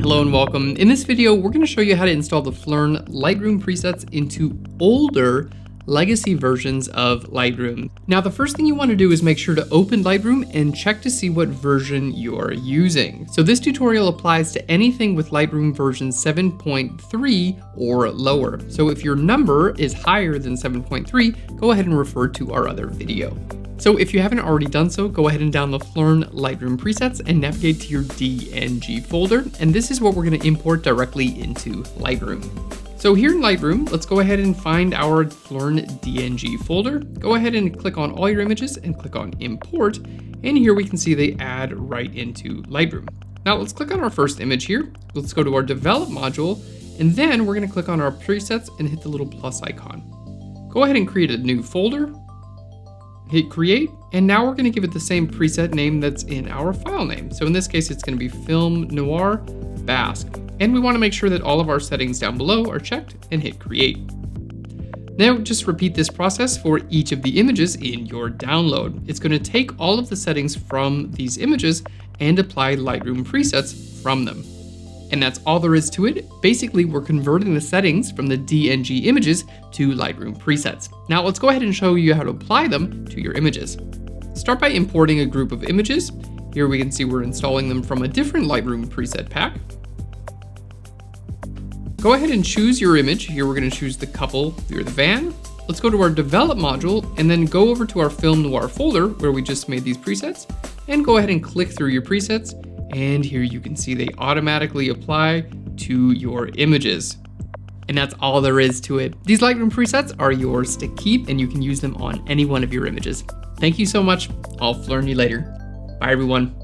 Hello and welcome. In this video, we're going to show you how to install the Phlearn Lightroom presets into older legacy versions of Lightroom. Now, the first thing you want to do is make sure to open Lightroom and check to see what version you're using. So this tutorial applies to anything with Lightroom version 7.3 or lower. So if your number is higher than 7.3, go ahead and refer to our other video. So if you haven't already done so, go ahead and download Phlearn Lightroom presets and navigate to your DNG folder. And this is what we're going to import directly into Lightroom. So here in Lightroom, let's go ahead and find our Phlearn DNG folder. Go ahead and click on all your images and click on import. And here we can see they add right into Lightroom. Now let's click on our first image here. Let's go to our develop module, and then we're going to click on our presets and hit the little plus icon. Go ahead and create a new folder. Hit create, and now we're going to give it the same preset name that's in our file name. So in this case, it's going to be Film Noir Basque. And we want to make sure that all of our settings down below are checked and hit create. Now just repeat this process for each of the images in your download. It's going to take all of the settings from these images and apply Lightroom presets from them. And that's all there is to it. Basically, we're converting the settings from the DNG images to Lightroom presets. Now let's go ahead and show you how to apply them to your images. Start by importing a group of images. Here we can see we're installing them from a different Lightroom preset pack. Go ahead and choose your image. Here we're going to choose the couple or the van. Let's go to our develop module and then go over to our Film Noir folder where we just made these presets, and go ahead and click through your presets. And here you can see they automatically apply to your images. And that's all there is to it. These Lightroom presets are yours to keep, and you can use them on any one of your images. Thank you so much. I'll Phlearn you later. Bye everyone.